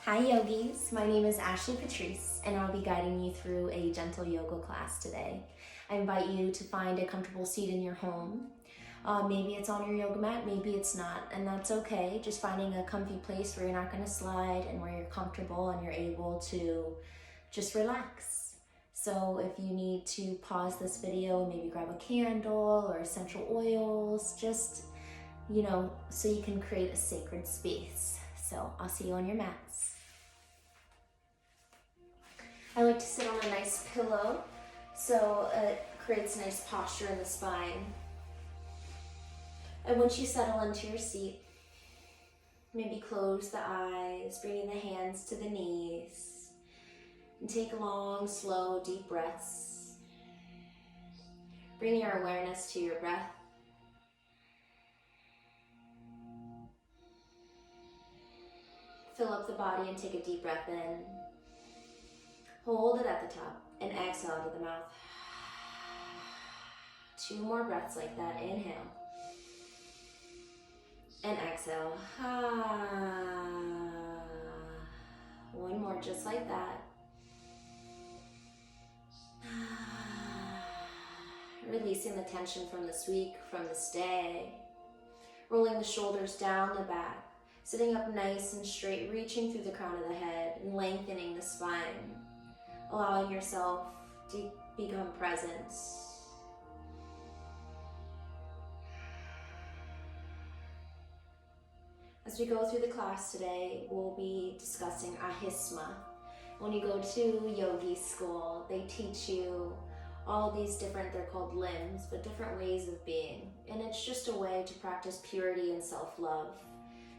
Hi yogis, my name is Ashley Patrice and I'll be guiding you through a gentle yoga class today. I invite you to find a comfortable seat in your home. Maybe it's on your yoga mat, maybe it's not, and that's okay. Just finding a comfy place where you're not going to slide and where you're comfortable and you're able to just relax. So if you need to pause this video, maybe grab a candle or essential oils, just, so you can create a sacred space. So I'll see you on your mats. I like to sit on a nice pillow, so it creates a nice posture in the spine. And once you settle into your seat, maybe close the eyes, bringing the hands to the knees, and take long, slow, deep breaths. Bring your awareness to your breath. Fill up the body and take a deep breath in. Hold it at the top and exhale out of the mouth. 2 more breaths like that. Inhale and exhale. 1 more just like that. Releasing the tension from this week, from this day. Rolling the shoulders down the back. Sitting up nice and straight, reaching through the crown of the head and lengthening the spine. Allowing yourself to become present. As we go through the class today, we'll be discussing Ahisma. When you go to yogi school, they teach you all these different, they're called limbs, but different ways of being. And it's just a way to practice purity and self-love,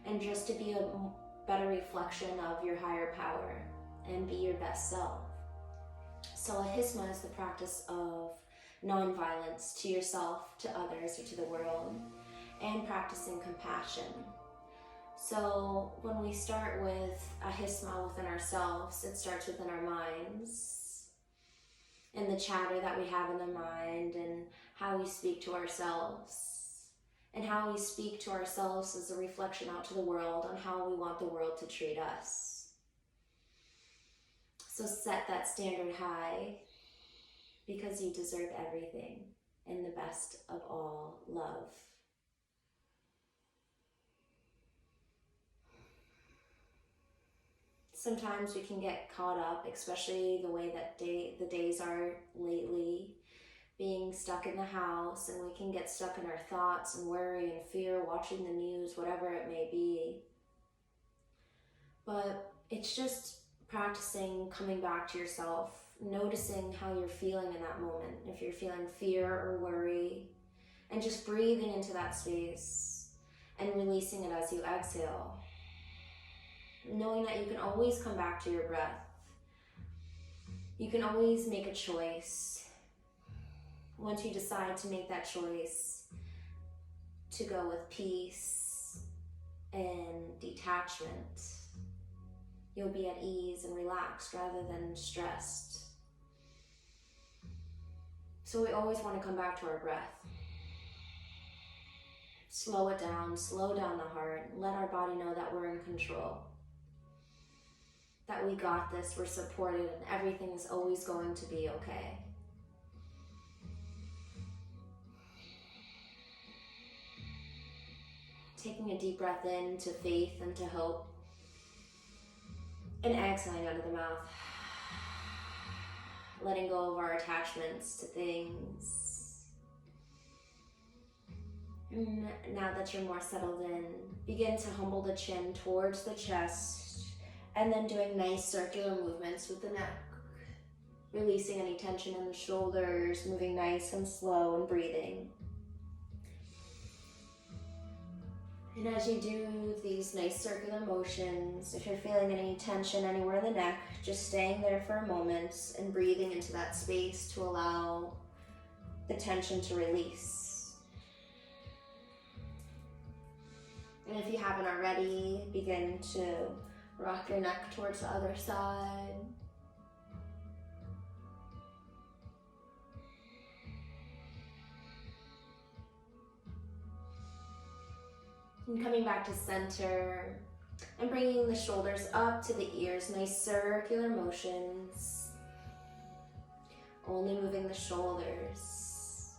and just to be a better reflection of your higher power and be your best self. So Ahisma is the practice of non-violence to yourself, to others, or to the world, and practicing compassion. So when we start with Ahisma within ourselves, it starts within our minds, and the chatter that we have in the mind, and how we speak to ourselves, and how we speak to ourselves is a reflection out to the world on how we want the world to treat us. So set that standard high, because you deserve everything and the best of all love. Sometimes we can get caught up, especially the way that the days are lately, being stuck in the house, and we can get stuck in our thoughts and worry and fear, watching the news, whatever it may be. But it's just practicing coming back to yourself, noticing how you're feeling in that moment. If you're feeling fear or worry, and just breathing into that space and releasing it as you exhale. Knowing that you can always come back to your breath. You can always make a choice. Once you decide to make that choice to go with peace and detachment, you'll be at ease and relaxed rather than stressed. So we always want to come back to our breath. Slow it down, slow down the heart, let our body know that we're in control. That we got this, we're supported, and everything is always going to be okay. Taking a deep breath in to faith and to hope. And exhaling out of the mouth. Letting go of our attachments to things. And now that you're more settled in, begin to humble the chin towards the chest, and then doing nice circular movements with the neck. Releasing any tension in the shoulders, moving nice and slow and breathing. And as you do these nice circular motions, if you're feeling any tension anywhere in the neck, just staying there for a moment and breathing into that space to allow the tension to release. And if you haven't already, begin to rock your neck towards the other side. And coming back to center, And bringing the shoulders up to the ears, nice circular motions. Only moving the shoulders.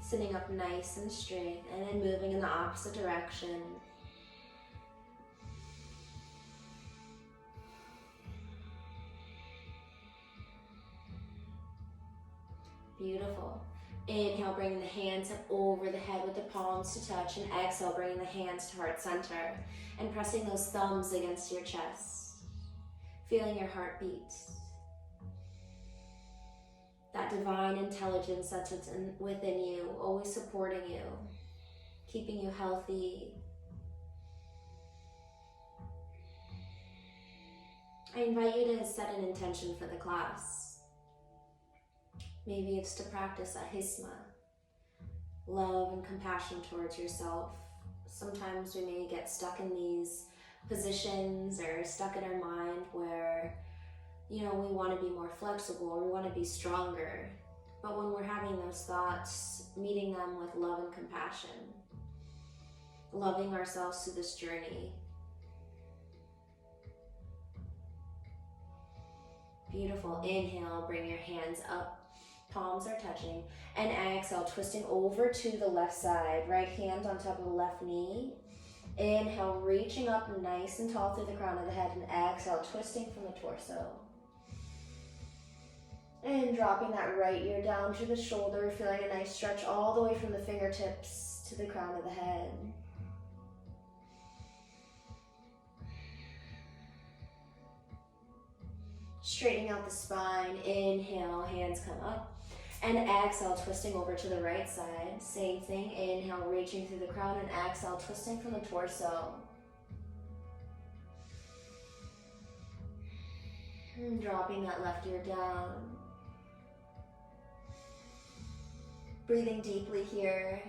Sitting up nice and straight, and then moving in the opposite direction. Beautiful. Inhale, bringing the hands up over the head with the palms to touch, and exhale, bringing the hands to heart center and pressing those thumbs against your chest. Feeling your heartbeat. That divine intelligence that's within you, always supporting you, keeping you healthy. I invite you to set an intention for the class. Maybe it's to practice ahisma, love and compassion towards yourself. Sometimes we may get stuck in these positions or stuck in our mind where, we want to be more flexible or we want to be stronger. But when we're having those thoughts, meeting them with love and compassion, loving ourselves through this journey. Beautiful. Inhale, bring your hands up. Palms are touching. And exhale, twisting over to the left side. Right hand on top of the left knee. Inhale, reaching up nice and tall through the crown of the head. And exhale, twisting from the torso. And dropping that right ear down to the shoulder, feeling a nice stretch all the way from the fingertips to the crown of the head. Straightening out the spine. Inhale, hands come up. And exhale, twisting over to the right side. Same thing. Inhale, reaching through the crown, and exhale, twisting from the torso. And dropping that left ear down. Breathing deeply here.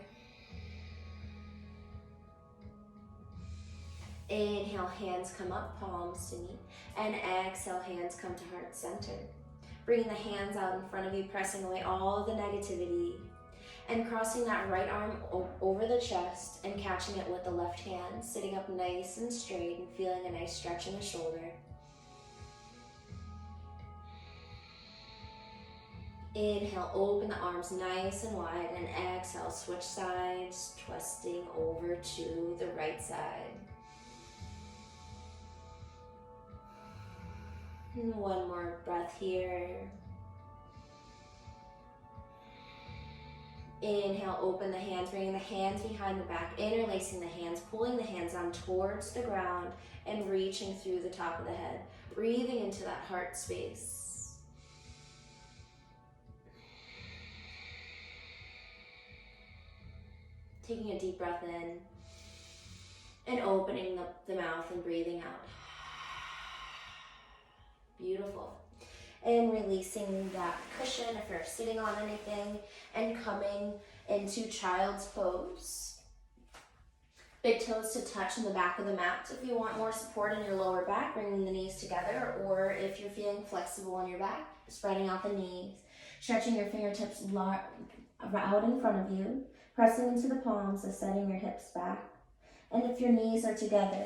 Inhale, hands come up, palms to knee. And exhale, hands come to heart center. Bringing the hands out in front of you, pressing away all the negativity. And crossing that right arm over the chest and catching it with the left hand. Sitting up nice and straight and feeling a nice stretch in the shoulder. Inhale, open the arms nice and wide, and exhale, switch sides, twisting over to the right side. And one more breath here. Inhale, open the hands, bringing the hands behind the back, interlacing the hands, pulling the hands down towards the ground, and reaching through the top of the head. Breathing into that heart space. Taking a deep breath in and opening up the mouth and breathing out. Beautiful. And releasing that cushion if you're sitting on anything and coming into child's pose. Big toes to touch in the back of the mat. If you want more support in your lower back, bringing the knees together, or if you're feeling flexible on your back, spreading out the knees, stretching your fingertips out in front of you. Pressing into the palms and setting your hips back. And if your knees are together,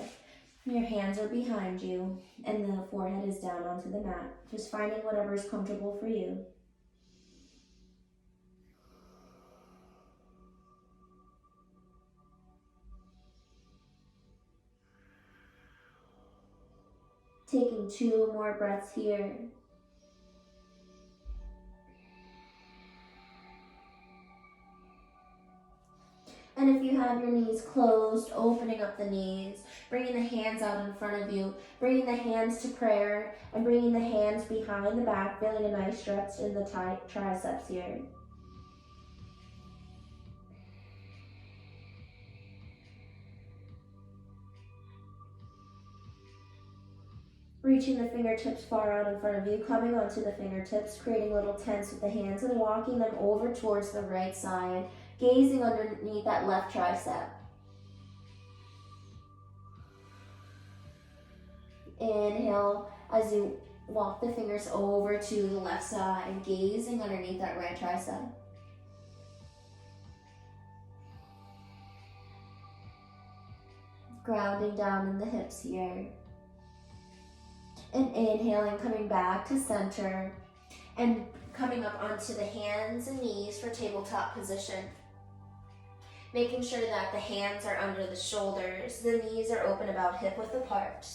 your hands are behind you, and the forehead is down onto the mat. Just finding whatever is comfortable for you. Taking 2 more breaths here. And if you have your knees closed, opening up the knees, bringing the hands out in front of you, bringing the hands to prayer, and bringing the hands behind the back, feeling a nice stretch in the triceps here. Reaching the fingertips far out in front of you, coming onto the fingertips, creating little tents with the hands and walking them over towards the right side. Gazing underneath that left tricep. Inhale as you walk the fingers over to the left side, gazing underneath that right tricep. Grounding down in the hips here. And inhaling, coming back to center. And coming up onto the hands and knees for tabletop position. Making sure that the hands are under the shoulders, the knees are open about hip width apart.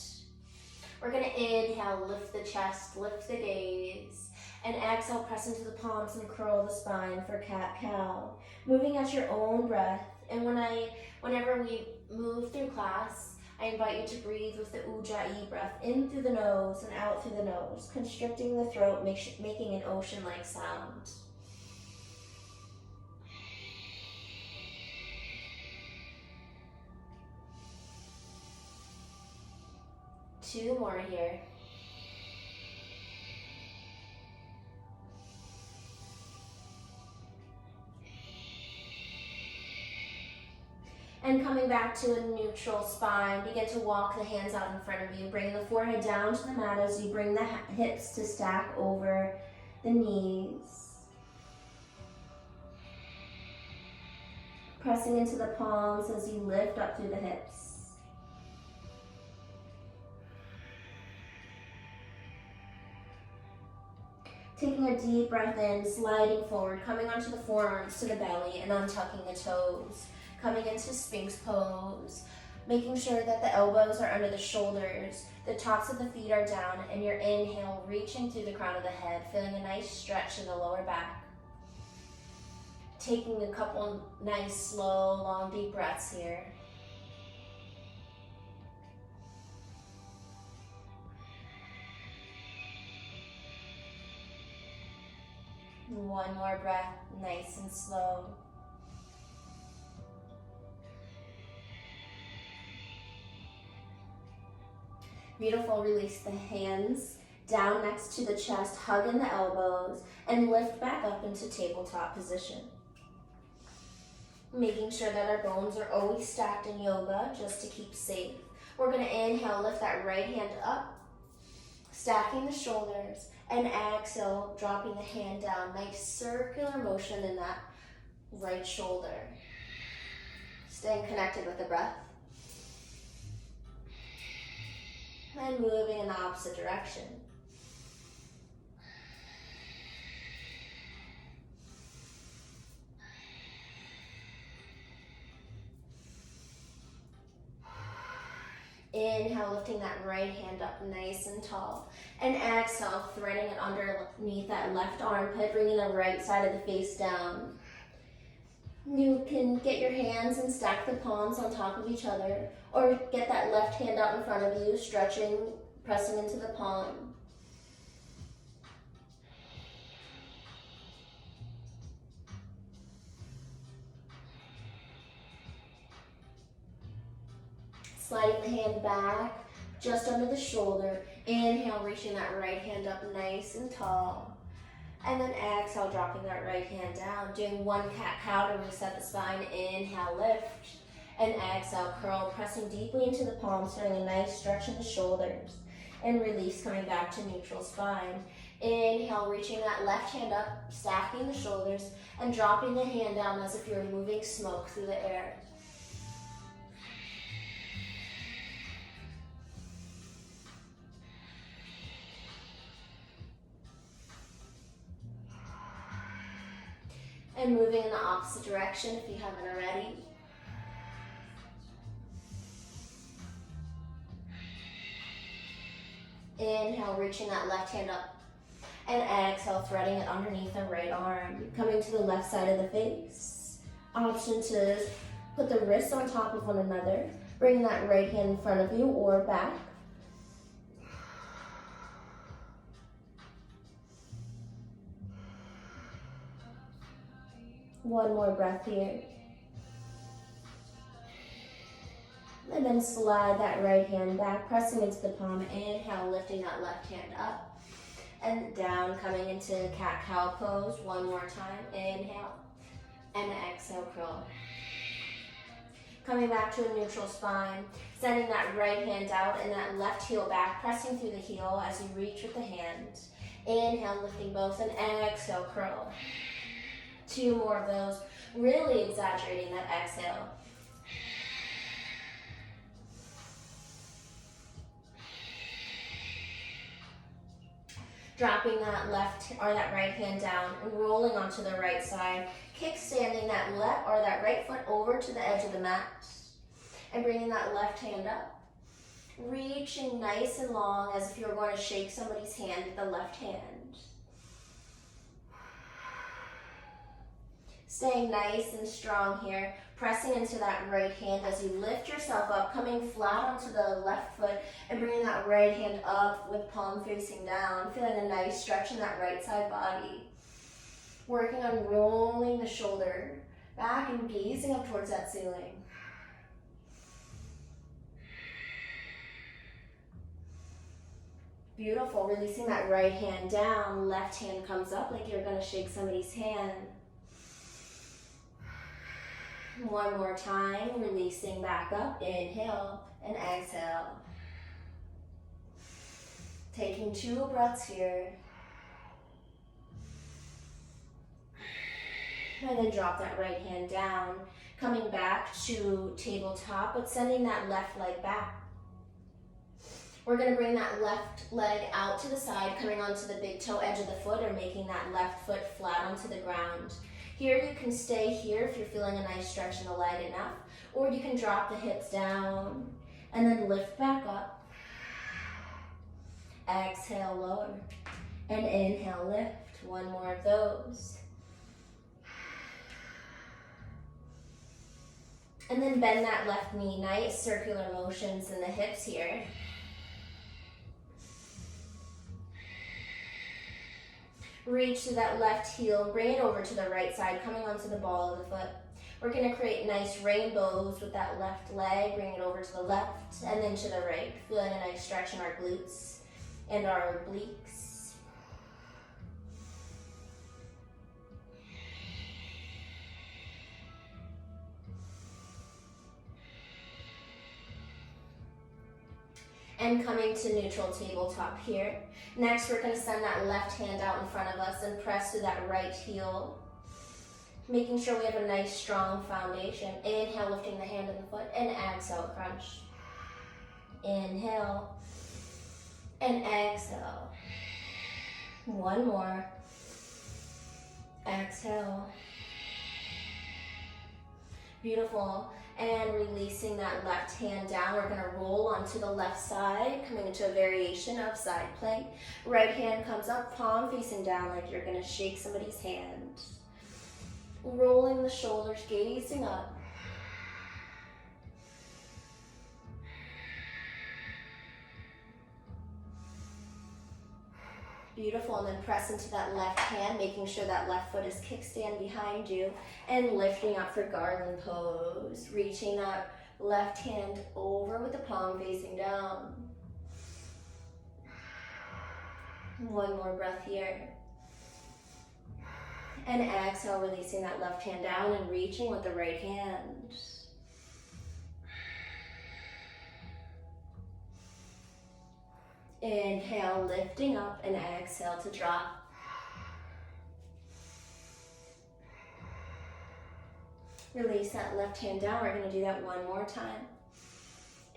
We're gonna inhale, lift the chest, lift the gaze, and exhale, press into the palms and curl the spine for cat-cow. Moving at your own breath, and whenever we move through class, I invite you to breathe with the Ujjayi breath in through the nose and out through the nose, constricting the throat, making an ocean-like sound. Two more here. And coming back to a neutral spine, begin to walk the hands out in front of you. Bring the forehead down to the mat as you bring the hips to stack over the knees. Pressing into the palms as you lift up through the hips. Taking a deep breath in, sliding forward, coming onto the forearms to the belly and untucking the toes. Coming into Sphinx pose, making sure that the elbows are under the shoulders, the tops of the feet are down, and your inhale reaching through the crown of the head, feeling a nice stretch in the lower back. Taking a couple nice, slow, long, deep breaths here. One more breath, nice and slow. Beautiful, release the hands down next to the chest, hug in the elbows, and lift back up into tabletop position. Making sure that our bones are always stacked in yoga, just to keep safe. We're gonna inhale, lift that right hand up, stacking the shoulders, and exhale, dropping the hand down. Nice circular motion in that right shoulder. Staying connected with the breath. And moving in the opposite direction. Inhale, lifting that right hand up nice and tall. And exhale, threading it underneath that left armpit, bringing the right side of the face down. You can get your hands and stack the palms on top of each other, or get that left hand out in front of you, stretching, pressing into the palm. Sliding the hand back, just under the shoulder. Inhale, reaching that right hand up nice and tall. And then exhale, dropping that right hand down. Doing one cat-cow to reset the spine. Inhale, lift. And exhale, curl, pressing deeply into the palms, feeling a nice stretch in the shoulders. And release, coming back to neutral spine. Inhale, reaching that left hand up, stacking the shoulders, and dropping the hand down as if you're moving smoke through the air. And moving in the opposite direction if you haven't already. Inhale, reaching that left hand up. And exhale, threading it underneath the right arm. Coming to the left side of the face. Option to put the wrists on top of one another. Bring that right hand in front of you or back. One more breath here. And then slide that right hand back, pressing into the palm. Inhale, lifting that left hand up. And down, coming into cat-cow pose. One more time. Inhale. And exhale, curl. Coming back to a neutral spine. Sending that right hand out and that left heel back, pressing through the heel as you reach with the hand. Inhale, lifting both, and exhale, curl. Two more of those, really exaggerating that exhale. Dropping that left or that right hand down and rolling onto the right side. Kickstanding that left or that right foot over to the edge of the mat. And bringing that left hand up. Reaching nice and long as if you were going to shake somebody's hand with the left hand. Staying nice and strong here. Pressing into that right hand as you lift yourself up, coming flat onto the left foot and bringing that right hand up with palm facing down. Feeling a nice stretch in that right side body. Working on rolling the shoulder back and gazing up towards that ceiling. Beautiful. Releasing that right hand down, left hand comes up like you're going to shake somebody's hand. One more time, releasing back up, inhale and exhale. Taking 2 breaths here. And then drop that right hand down, coming back to tabletop, but sending that left leg back. We're gonna bring that left leg out to the side, coming onto the big toe edge of the foot or making that left foot flat onto the ground. Here you can stay here if you're feeling a nice stretch in the leg enough, or you can drop the hips down and then lift back up. Exhale, lower, and inhale, lift. One more of those. And then bend that left knee, nice circular motions in the hips here. Reach to that left heel, bring it over to the right side, coming onto the ball of the foot. We're gonna create nice rainbows with that left leg, bring it over to the left and then to the right. Feeling a nice stretch in our glutes and our obliques. And coming to neutral tabletop here. Next, we're gonna send that left hand out in front of us and press to that right heel. Making sure we have a nice strong foundation. Inhale, lifting the hand and the foot, and exhale, crunch. Inhale, and exhale. One more. Exhale. Beautiful. And releasing that left hand down, we're gonna roll onto the left side, coming into a variation of side plank. Right hand comes up, palm facing down like you're gonna shake somebody's hand. Rolling the shoulders, gazing up. Beautiful, and then press into that left hand, making sure that left foot is kickstand behind you, and lifting up for garland pose. Reaching that left hand over with the palm facing down. One more breath here. And exhale, releasing that left hand down and reaching with the right hand. Inhale, lifting up, and exhale to drop. Release that left hand down. We're gonna do that one more time.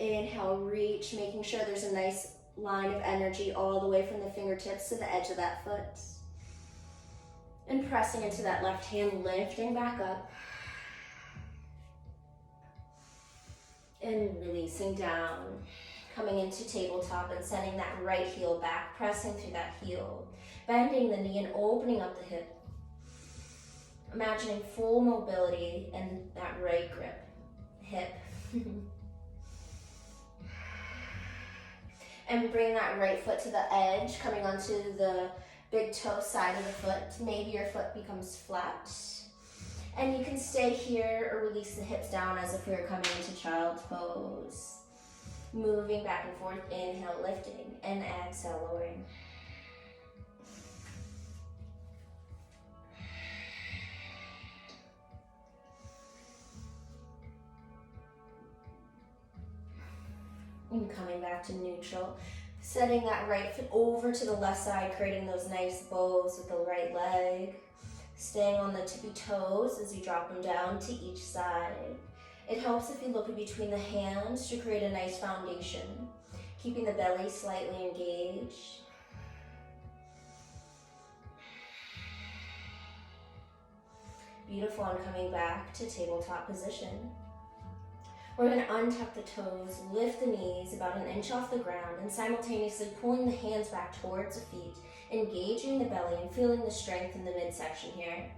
Inhale, reach, making sure there's a nice line of energy all the way from the fingertips to the edge of that foot. And pressing into that left hand, lifting back up. And releasing down. Coming into tabletop and sending that right heel back, pressing through that heel. Bending the knee and opening up the hip. Imagining full mobility in that right grip, hip. And bring that right foot to the edge, coming onto the big toe side of the foot. Maybe your foot becomes flat. And you can stay here or release the hips down as if we were coming into child's pose. Moving back and forth, inhale, lifting, and exhale, lowering. And coming back to neutral. Setting that right foot over to the left side, creating those nice bows with the right leg. Staying on the tippy toes as you drop them down to each side. It helps if you look in between the hands to create a nice foundation, keeping the belly slightly engaged. Beautiful. And coming back to tabletop position. We're going to untuck the toes, lift the knees about an inch off the ground, and simultaneously pulling the hands back towards the feet, engaging the belly and feeling the strength in the midsection here.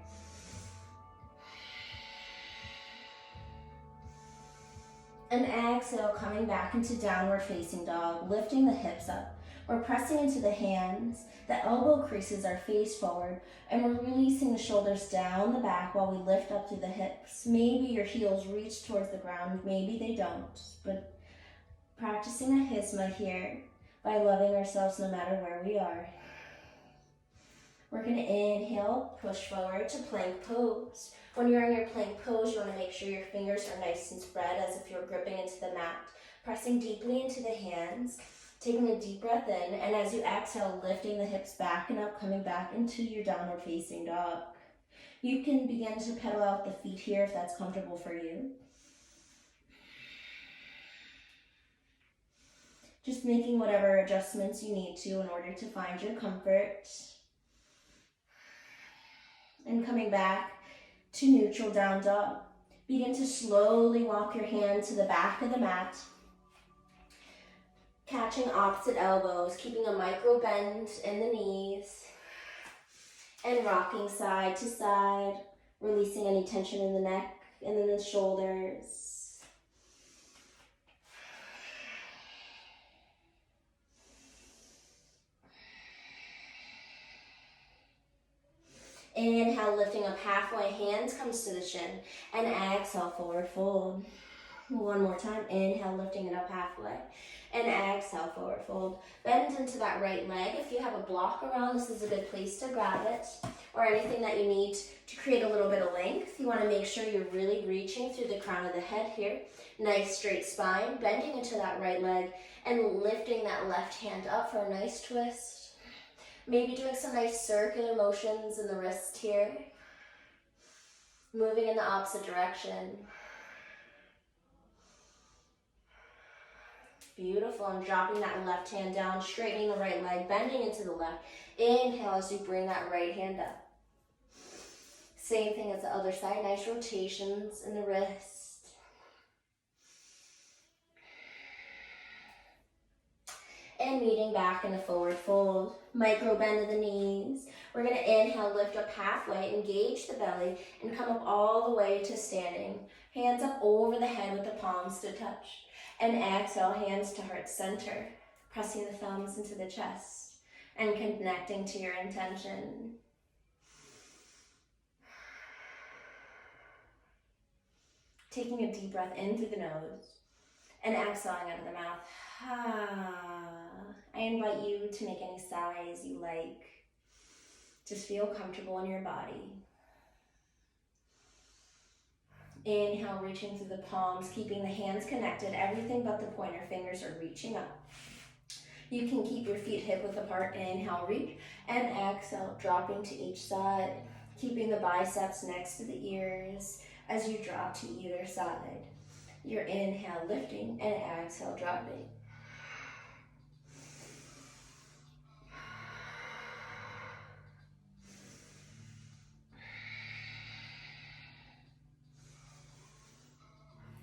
And exhale, coming back into downward facing dog, lifting the hips up. We're pressing into the hands, the elbow creases are face forward, and we're releasing the shoulders down the back while we lift up through the hips. Maybe your heels reach towards the ground, maybe they don't, but practicing Ahisma here by loving ourselves no matter where we are. We're going to inhale, push forward to plank pose. When you're in your plank pose, you want to make sure your fingers are nice and spread as if you're gripping into the mat, pressing deeply into the hands, taking a deep breath in, and as you exhale, lifting the hips back and up, coming back into your downward facing dog. You can begin to pedal out the feet here if that's comfortable for you. Just making whatever adjustments you need to in order to find your comfort. And coming back to neutral down dog. Begin to slowly walk your hand to the back of the mat, catching opposite elbows, keeping a micro bend in the knees, and rocking side to side, releasing any tension in the neck and in the shoulders. Inhale, lifting up halfway, hands comes to the shin, and exhale, forward fold. One more time, inhale, lifting it up halfway, and exhale, forward fold. Bend into that right leg. If you have a block around, this is a good place to grab it, or anything that you need to create a little bit of length. You want to make sure you're really reaching through the crown of the head here. Nice straight spine, bending into that right leg, and lifting that left hand up for a nice twist. Maybe doing some nice circular motions in the wrist here. Moving in the opposite direction. Beautiful. And dropping that left hand down, straightening the right leg, bending into the left. Inhale as you bring that right hand up. Same thing as the other side. Nice rotations in the wrist. And meeting back in a forward fold. Micro bend of the knees. We're going to inhale, lift up halfway, engage the belly, and come up all the way to standing. Hands up over the head with the palms to touch. And exhale, hands to heart center. Pressing the thumbs into the chest and connecting to your intention. Taking a deep breath in through the nose and exhaling out of the mouth. I invite you to make any sighs you like. Just feel comfortable in your body. Inhale, reaching through the palms, keeping the hands connected. Everything but the pointer fingers are reaching up. You can keep your feet hip width apart. Inhale, reach, and exhale, dropping to each side. Keeping the biceps next to the ears as you drop to either side. Your inhale, lifting, and exhale, dropping.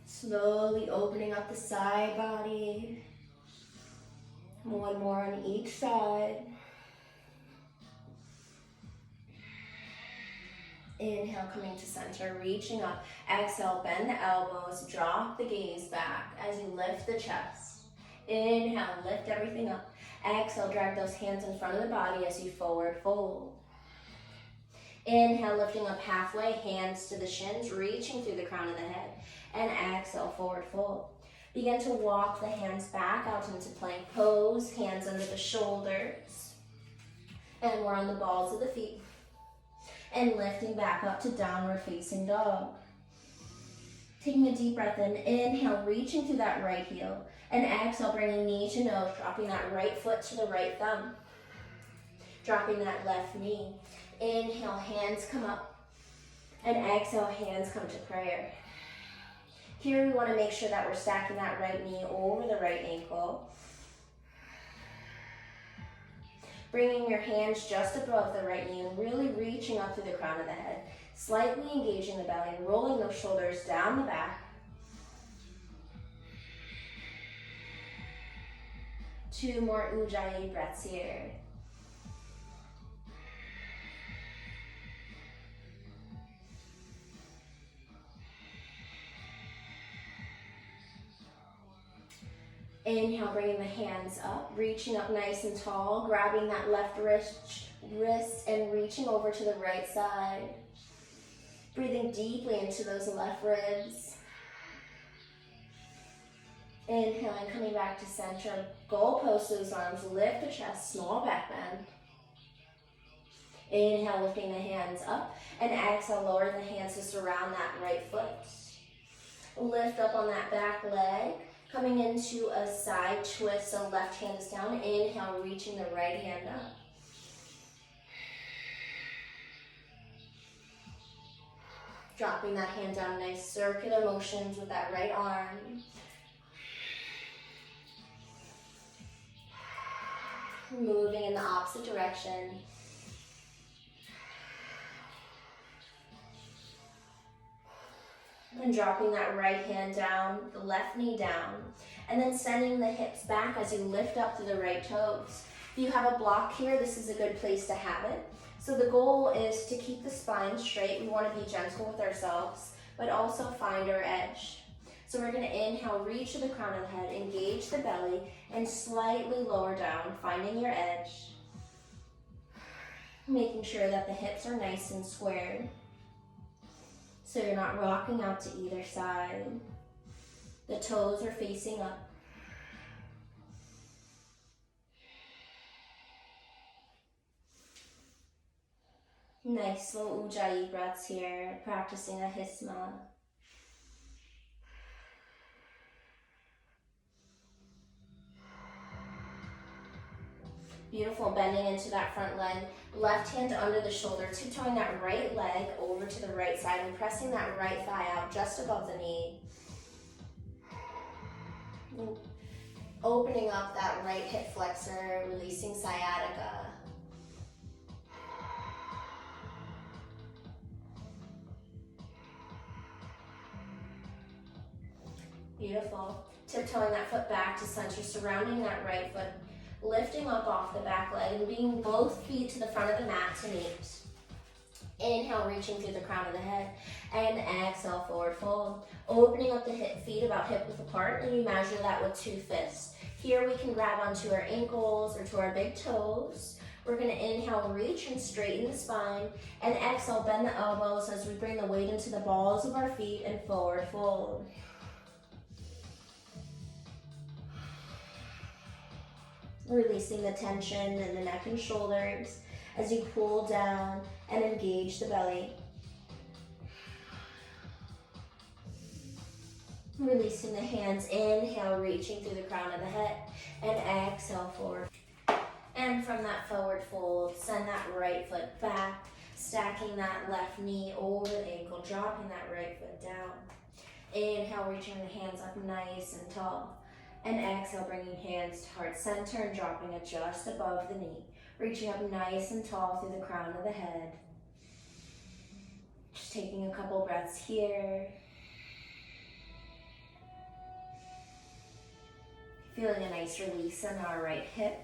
Slowly opening up the side body. One more on each side. Inhale, coming to center, reaching up. Exhale, bend the elbows, drop the gaze back as you lift the chest. Inhale, lift everything up. Exhale, drag those hands in front of the body as you forward fold. Inhale, lifting up halfway, hands to the shins, reaching through the crown of the head. And exhale, forward fold. Begin to walk the hands back out into plank pose, hands under the shoulders. And we're on the balls of the feet. And lifting back up to downward facing dog. Taking a deep breath in, inhale, reaching through that right heel. And exhale, bringing knee to nose, dropping that right foot to the right thumb. Dropping that left knee. Inhale, hands come up. And exhale, hands come to prayer. Here we want to make sure that we're stacking that right knee over the right ankle. Bringing your hands just above the right knee and really reaching up through the crown of the head. Slightly engaging the belly, rolling those shoulders down the back. 2 more Ujjayi breaths here. Inhale, bringing the hands up, reaching up nice and tall, grabbing that left wrist and reaching over to the right side. Breathing deeply into those left ribs. Inhaling, coming back to center. Goalpost those arms, lift the chest, small back bend. Inhale, lifting the hands up, and exhale, lower the hands to surround that right foot. Lift up on that back leg, coming into a side twist, so left hand is down. Inhale, reaching the right hand up. Dropping that hand down, nice circular motions with that right arm. Moving in the opposite direction. And dropping that right hand down, the left knee down, and then sending the hips back as you lift up to the right toes. If you have a block here, this is a good place to have it. So the goal is to keep the spine straight. We want to be gentle with ourselves, but also find our edge. So we're going to inhale, reach to the crown of the head, engage the belly, and slightly lower down, finding your edge. Making sure that the hips are nice and squared, so you're not rocking out to either side. The toes are facing up. Nice slow Ujjayi breaths here, practicing Ahisma. Beautiful, bending into that front leg. Left hand under the shoulder, tiptoeing that right leg over to the right side and pressing that right thigh out just above the knee. Opening up that right hip flexor, releasing sciatica. Beautiful. Tiptoeing that foot back to center, surrounding that right foot. Lifting up off the back leg and bringing both feet to the front of the mat to meet. Inhale, reaching through the crown of the head, and exhale, forward fold. Opening up the feet about hip width apart, and you measure that with 2 fists. Here we can grab onto our ankles or to our big toes. We're going to inhale, reach and straighten the spine, and exhale, bend the elbows as we bring the weight into the balls of our feet and forward fold. Releasing the tension in the neck and shoulders as you pull down and engage the belly. Releasing the hands, inhale, reaching through the crown of the head, and exhale, forward. And from that forward fold, send that right foot back, stacking that left knee over the ankle, dropping that right foot down. Inhale, reaching the hands up nice and tall. And exhale, bringing hands to heart center and dropping it just above the knee. Reaching up nice and tall through the crown of the head. Just taking a couple breaths here. Feeling a nice release in our right hip.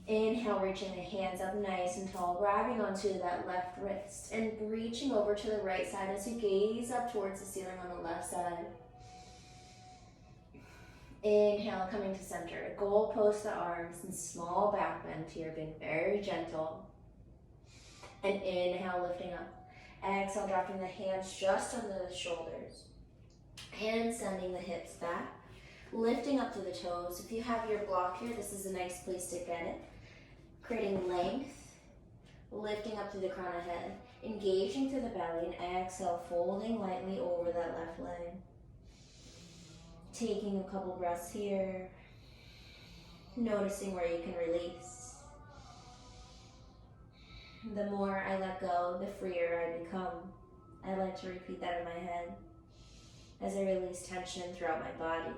Inhale, reaching the hands up nice and tall, grabbing onto that left wrist and reaching over to the right side as you gaze up towards the ceiling on the left side. Inhale, coming to center. Goalpost the arms and small back bend here, being very gentle. And inhale, lifting up. Exhale, dropping the hands just under the shoulders. And sending the hips back. Lifting up to the toes. If you have your block here, this is a nice place to get it. Creating length. Lifting up through the crown of the head. Engaging through the belly and exhale, folding lightly over that left leg. Taking a couple breaths here, noticing where you can release. The more I let go, the freer I become. I like to repeat that in my head as I release tension throughout my body.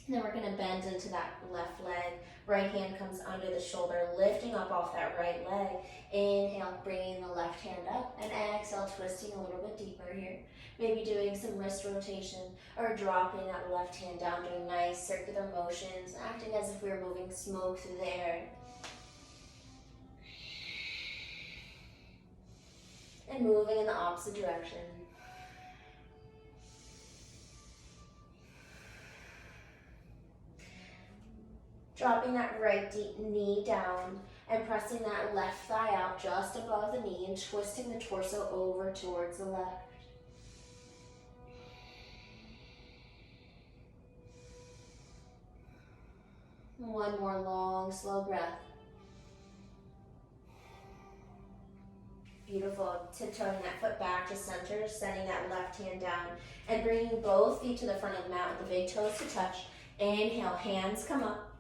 And then we're gonna bend into that left leg. Right hand comes under the shoulder, lifting up off that right leg. Inhale, bringing the left hand up, and exhale, twisting a little bit deeper here. Maybe doing some wrist rotation or dropping that left hand down, doing nice circular motions, acting as if we were moving smoke through the air. And moving in the opposite direction. Dropping that right knee down and pressing that left thigh out just above the knee and twisting the torso over towards the left. One more long, slow breath. Beautiful. Tiptoeing that foot back to center, sending that left hand down, and bringing both feet to the front of the mat with the big toes to touch. Inhale, hands come up,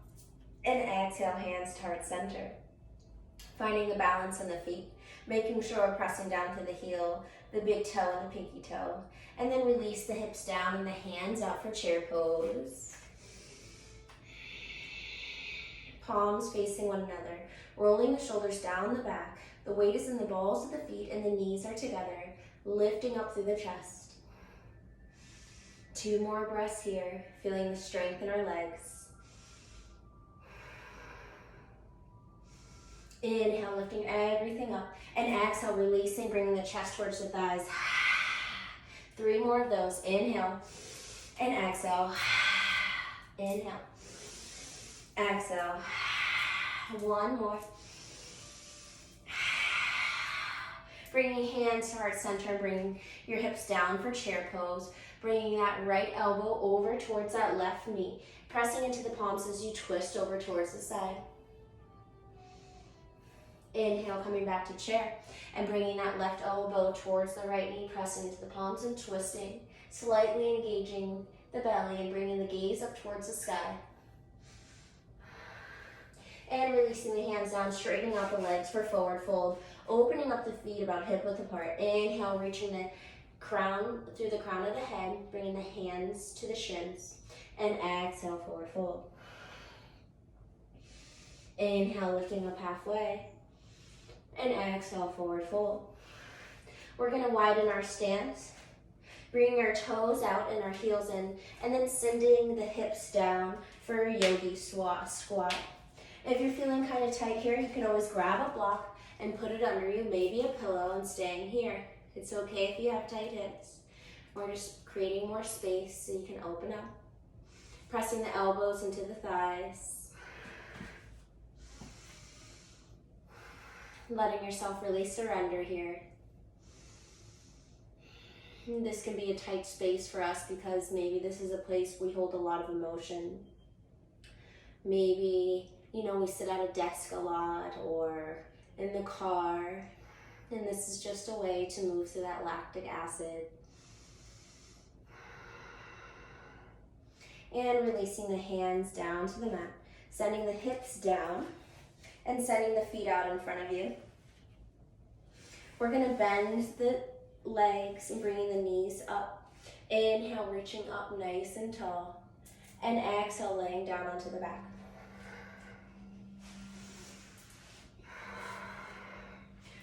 and exhale, hands to heart center. Finding the balance in the feet, making sure we're pressing down to the heel, the big toe and the pinky toe, and then release the hips down and the hands out for chair pose. Palms facing one another, rolling the shoulders down the back. The weight is in the balls of the feet and the knees are together, lifting up through the chest. 2 more breaths here, feeling the strength in our legs. Inhale, lifting everything up, and exhale, releasing, bringing the chest towards the thighs. 3 more of those. Inhale, and exhale. Inhale, exhale. 1 more. Bringing hands to heart center and bringing your hips down for chair pose. Bringing that right elbow over towards that left knee. Pressing into the palms as you twist over towards the side. Inhale, coming back to chair and bringing that left elbow towards the right knee, pressing into the palms and twisting, slightly engaging the belly and bringing the gaze up towards the sky. And releasing the hands down, straightening out the legs for forward fold, opening up the feet about hip width apart. Inhale, reaching the crown through the crown of the head, bringing the hands to the shins, and exhale, forward fold. Inhale, lifting up halfway, and exhale, forward fold. We're gonna widen our stance, bringing our toes out and our heels in, and then sending the hips down for a yogi squat. If you're feeling kind of tight here, you can always grab a block and put it under you, maybe a pillow, and staying here. It's okay if you have tight hips. We're just creating more space so you can open up. Pressing the elbows into the thighs. Letting yourself really surrender here. This can be a tight space for us because maybe this is a place we hold a lot of emotion. Maybe, we sit at a desk a lot or in the car, and this is just a way to move through that lactic acid. And releasing the hands down to the mat, sending the hips down and sending the feet out in front of you. We're gonna bend the legs and bringing the knees up. Inhale, reaching up nice and tall, and exhale, laying down onto the back.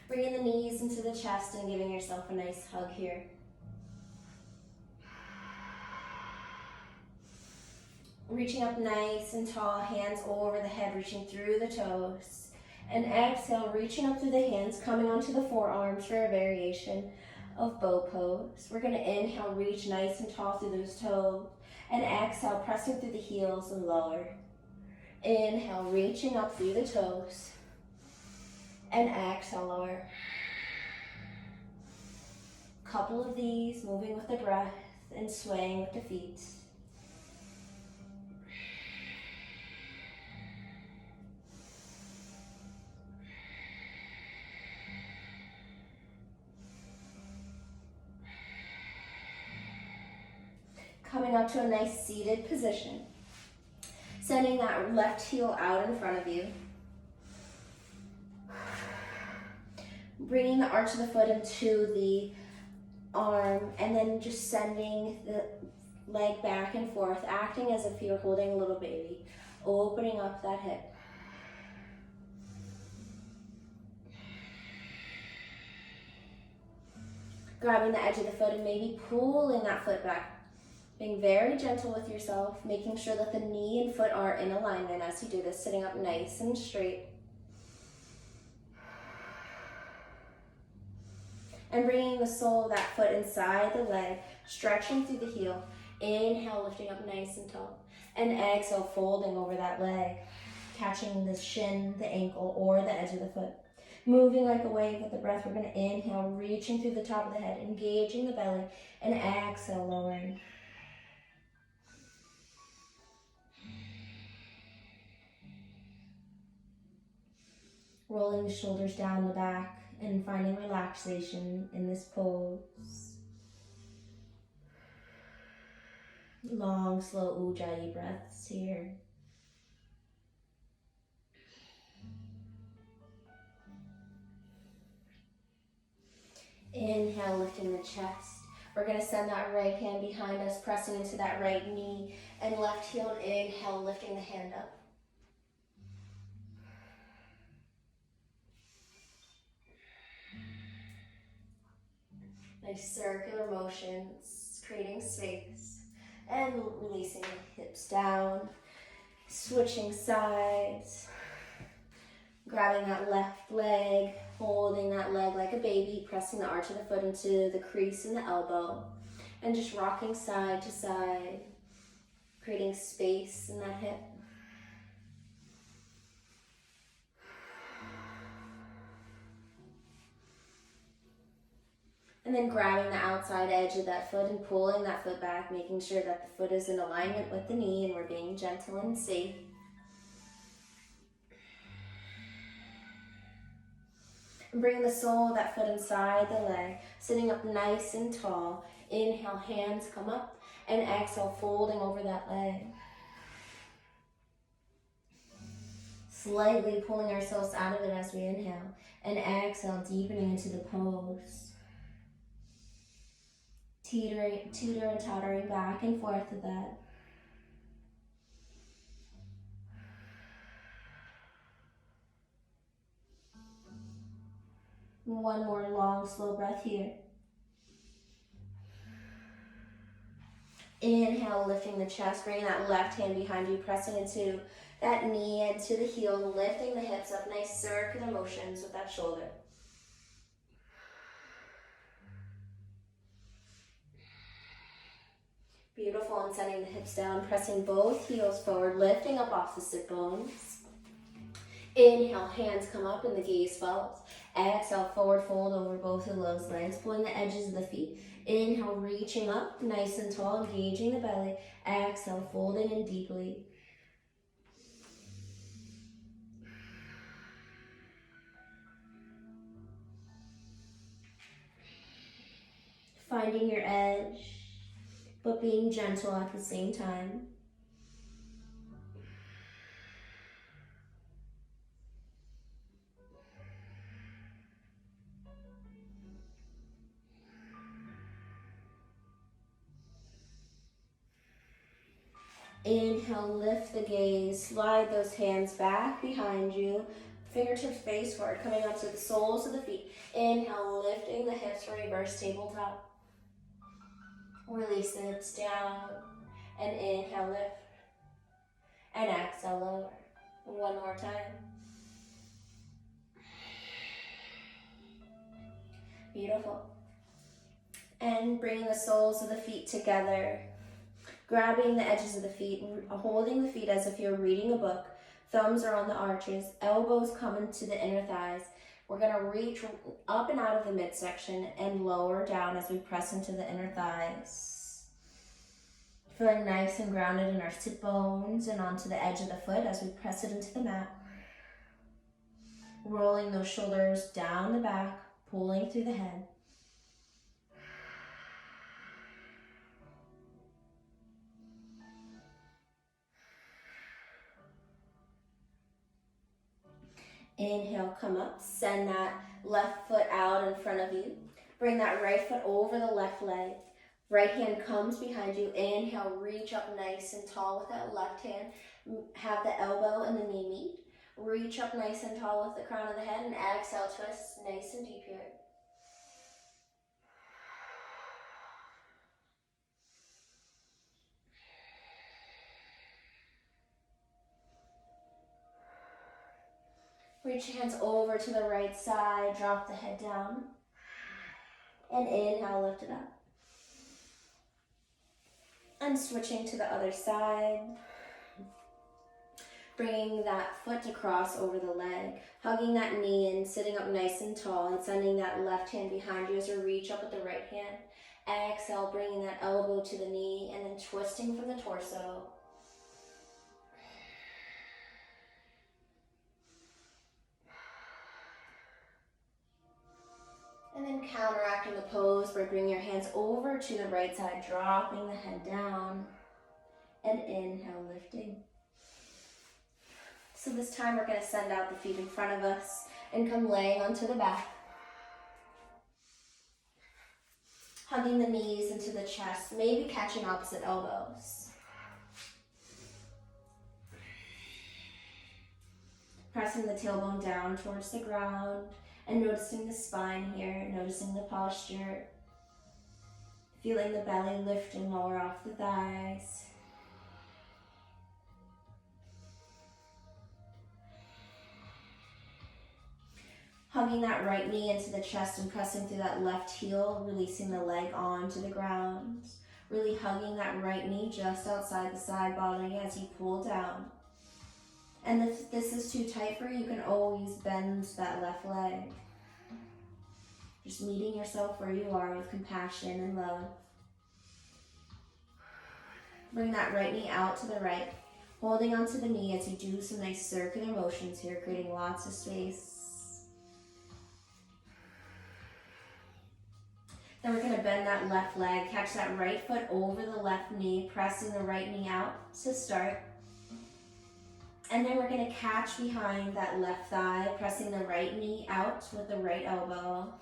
Bringing the knees into the chest and giving yourself a nice hug here. Reaching up nice and tall, hands over the head, reaching through the toes. And exhale, reaching up through the hands, coming onto the forearms for a variation of bow pose. We're gonna inhale, reach nice and tall through those toes. And exhale, pressing through the heels and lower. Inhale, reaching up through the toes. And exhale, lower. Couple of these, moving with the breath and swaying with the feet. Coming up to a nice seated position. Sending that left heel out in front of you. Bringing the arch of the foot into the arm, and then just sending the leg back and forth, acting as if you're holding a little baby, opening up that hip. Grabbing the edge of the foot and maybe pulling that foot back. Being very gentle with yourself, making sure that the knee and foot are in alignment as you do this, sitting up nice and straight. And bringing the sole of that foot inside the leg, stretching through the heel. Inhale, lifting up nice and tall. And exhale, folding over that leg, catching the shin, the ankle, or the edge of the foot. Moving like a wave with the breath, we're going to inhale, reaching through the top of the head, engaging the belly, and exhale, lowering. Rolling the shoulders down the back and finding relaxation in this pose. Long, slow Ujjayi breaths here. Inhale, lifting the chest. We're going to send that right hand behind us, pressing into that right knee, and left heel. Inhale, lifting the hand up. Nice circular motions, creating space, and releasing the hips down, switching sides, grabbing that left leg, holding that leg like a baby, pressing the arch of the foot into the crease in the elbow, and just rocking side to side, creating space in that hip. And then grabbing the outside edge of that foot and pulling that foot back, making sure that the foot is in alignment with the knee and we're being gentle and safe. And bring the sole of that foot inside the leg, sitting up nice and tall. Inhale, hands come up, and exhale, folding over that leg. Slightly pulling ourselves out of it as we inhale, and exhale, deepening into the pose. Teeter and tottering back and forth with that. One more long, slow breath here. Inhale, lifting the chest, bringing that left hand behind you, pressing into that knee and to the heel, lifting the hips up, nice circular motions with that shoulder. Beautiful, and sending the hips down, pressing both heels forward, lifting up off the sit bones. Inhale, hands come up and the gaze follows. Exhale, forward fold over both of those legs, pulling the edges of the feet. Inhale, reaching up, nice and tall, engaging the belly. Exhale, folding in deeply. Finding your edge, but being gentle at the same time. Inhale, lift the gaze, slide those hands back behind you, fingertips face forward, coming onto the soles of the feet. Inhale, lifting the hips, reverse tabletop. Release the hips down, and inhale, lift, and exhale, lower. One more time. Beautiful. And bringing the soles of the feet together, grabbing the edges of the feet, holding the feet as if you're reading a book. Thumbs are on the arches, elbows come into the inner thighs. We're going to reach up and out of the midsection and lower down as we press into the inner thighs. Feeling nice and grounded in our sit bones and onto the edge of the foot as we press it into the mat. Rolling those shoulders down the back, pulling through the head. Inhale, come up, send that left foot out in front of you. Bring that right foot over the left leg. Right hand comes behind you. Inhale, reach up nice and tall with that left hand. Have the elbow and the knee meet. Reach up nice and tall with the crown of the head, and exhale, twist nice and deep here. Reach your hands over to the right side, drop the head down, and inhale, lift it up. And switching to the other side, bringing that foot across over the leg, hugging that knee in, sitting up nice and tall, and sending that left hand behind you as you reach up with the right hand. Exhale, bringing that elbow to the knee, and then twisting from the torso. And then counteracting the pose by bringing your hands over to the right side, dropping the head down, and inhale, lifting. So this time we're going to send out the feet in front of us and come laying onto the back. Hugging the knees into the chest, maybe catching opposite elbows. Pressing the tailbone down towards the ground and noticing the spine here, noticing the posture. Feeling the belly lift and lower off the thighs. Hugging that right knee into the chest and pressing through that left heel, releasing the leg onto the ground. Really hugging that right knee just outside the side body as you pull down. And if this is too tight for you, you can always bend that left leg. Just meeting yourself where you are with compassion and love. Bring that right knee out to the right, holding onto the knee as you do some nice circular motions here, creating lots of space. Then we're going to bend that left leg, catch that right foot over the left knee, pressing the right knee out to start. And then we're going to catch behind that left thigh, pressing the right knee out with the right elbow.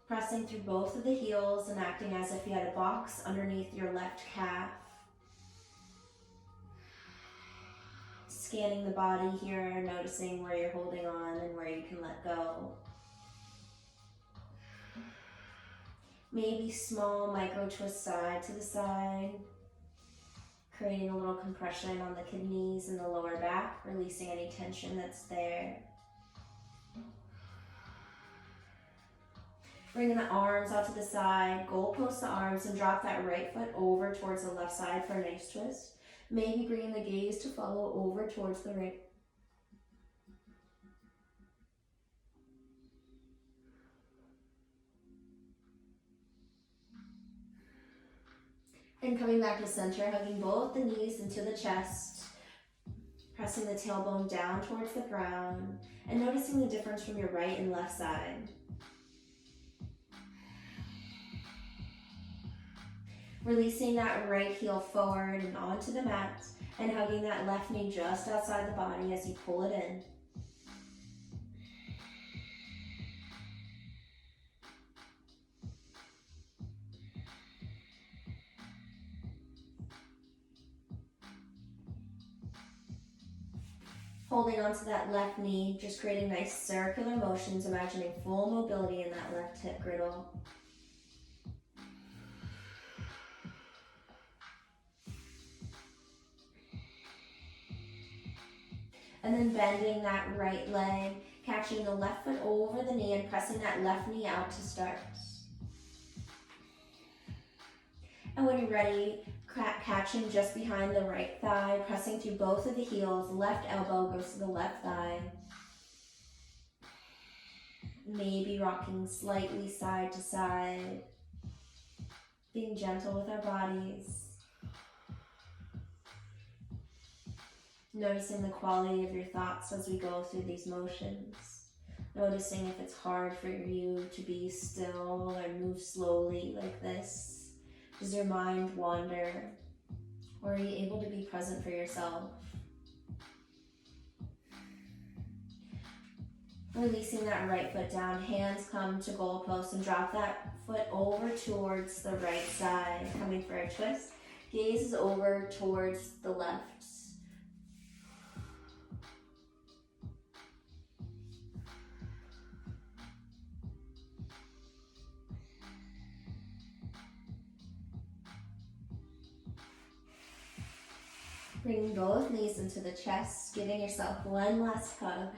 Pressing through both of the heels and acting as if you had a box underneath your left calf. Scanning the body here, noticing where you're holding on and where you can let go. Maybe small micro twist side to the side, creating a little compression on the kidneys and the lower back, releasing any tension that's there. Bringing the arms out to the side, goalpost the arms and drop that right foot over towards the left side for a nice twist. Maybe bringing the gaze to follow over towards the right. And coming back to center, hugging both the knees into the chest, pressing the tailbone down towards the ground, and noticing the difference from your right and left side. Releasing that right heel forward and onto the mat, and hugging that left knee just outside the body as you pull it in. Holding onto that left knee, just creating nice circular motions, imagining full mobility in that left hip girdle. And then bending that right leg, catching the left foot over the knee and pressing that left knee out to start. And when you're ready, catching just behind the right thigh, pressing through both of the heels, left elbow goes to the left thigh. Maybe rocking slightly side to side, being gentle with our bodies. Noticing the quality of your thoughts as we go through these motions. Noticing if it's hard for you to be still or move slowly like this. Does your mind wander? Or are you able to be present for yourself? Releasing that right foot down, hands come to goalpost and drop that foot over towards the right side, coming for a twist. Gaze is over towards the left. Bringing both knees into the chest, giving yourself one last hug,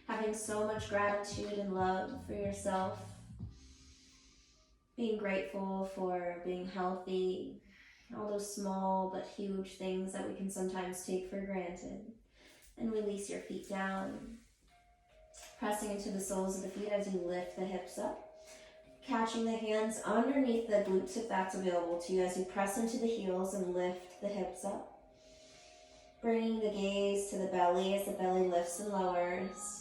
having so much gratitude and love for yourself, being grateful for being healthy, all those small but huge things that we can sometimes take for granted. And release your feet down, pressing into the soles of the feet as you lift the hips up. Catching the hands underneath the glutes if that's available to you as you press into the heels and lift the hips up. Bringing the gaze to the belly as the belly lifts and lowers.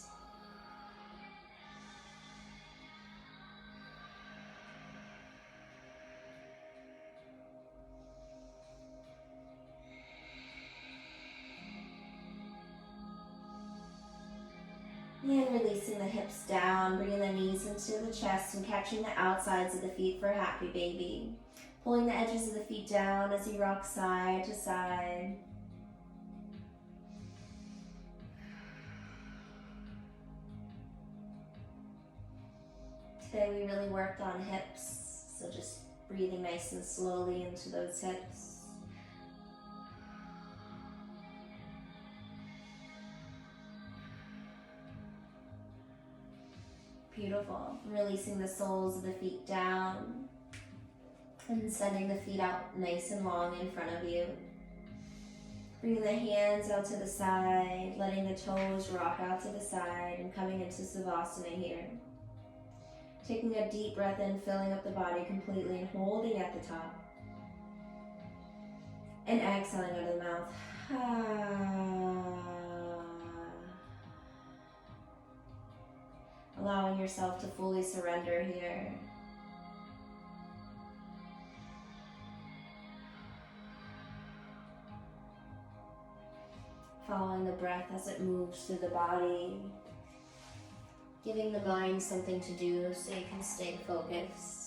And releasing the hips down, bringing the knees into the chest and catching the outsides of the feet for a happy baby. Pulling the edges of the feet down as you rock side to side. Today we really worked on hips, so just breathing nice and slowly into those hips. Beautiful. Releasing the soles of the feet down and sending the feet out nice and long in front of you. Bringing the hands out to the side, letting the toes rock out to the side and coming into Savasana here. Taking a deep breath in, filling up the body completely and holding at the top. And exhaling out of the mouth. Allowing yourself to fully surrender here. Following the breath as it moves through the body. Giving the mind something to do so you can stay focused.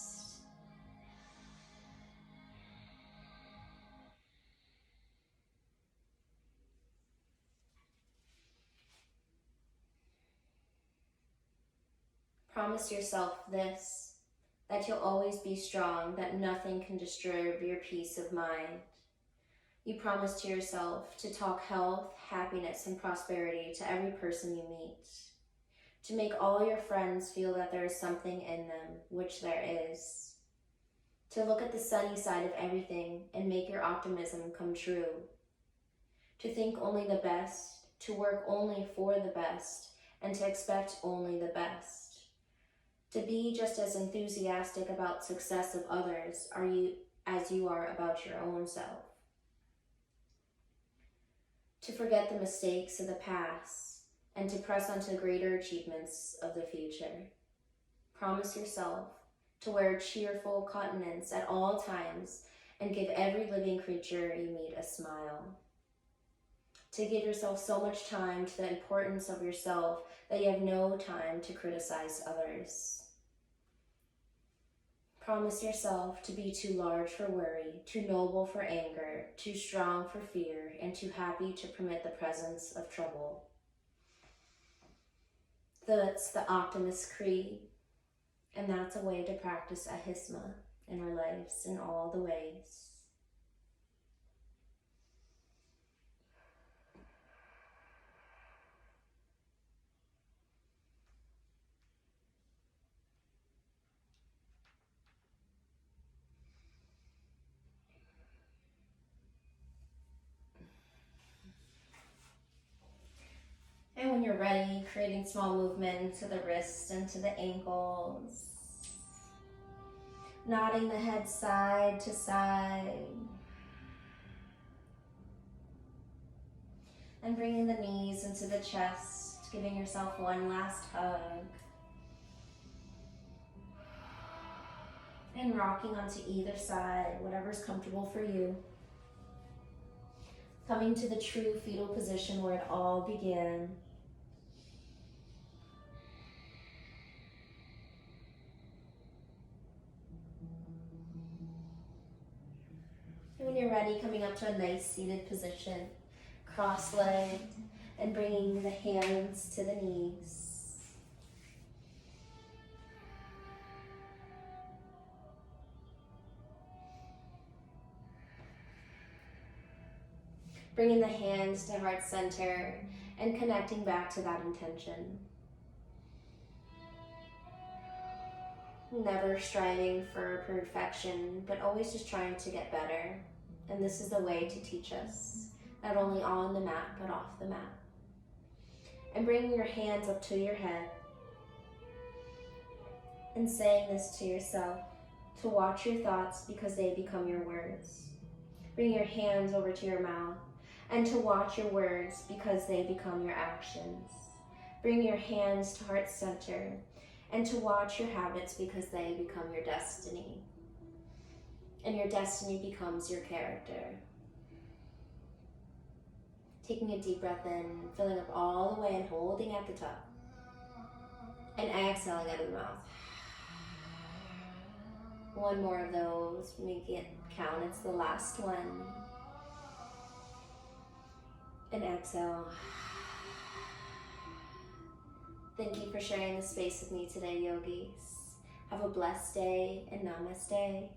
Promise yourself this, that you'll always be strong, that nothing can disturb your peace of mind. You promise to yourself to talk health, happiness, and prosperity to every person you meet. To make all your friends feel that there is something in them, which there is. To look at the sunny side of everything and make your optimism come true. To think only the best, to work only for the best, and to expect only the best. To be just as enthusiastic about success of others as you are about your own self. To forget the mistakes of the past and to press on to greater achievements of the future. Promise yourself to wear cheerful countenance at all times and give every living creature you meet a smile. To give yourself so much time to the importance of yourself that you have no time to criticize others. Promise yourself to be too large for worry, too noble for anger, too strong for fear, and too happy to permit the presence of trouble. That's the Optimist Creed, and that's a way to practice Ahisma in our lives in all the ways. And when you're ready, creating small movement to the wrists and to the ankles. Nodding the head side to side. And bringing the knees into the chest, giving yourself one last hug. And rocking onto either side, whatever's comfortable for you. Coming to the true fetal position where it all began. when you're ready, coming up to a nice seated position, cross-legged, and bringing the hands to the knees. Bringing the hands to heart center and connecting back to that intention. Never striving for perfection, but always just trying to get better. And this is the way to teach us, not only on the mat, but off the mat. And bringing your hands up to your head and saying this to yourself, to watch your thoughts because they become your words. Bring your hands over to your mouth and to watch your words because they become your actions. Bring your hands to heart center and to watch your habits because they become your destiny. And your destiny becomes your character. Taking a deep breath in, filling up all the way and holding at the top. And exhaling out of the mouth. One more of those, make it count, it's the last one. And exhale. Thank you for sharing this space with me today, yogis. Have a blessed day and namaste.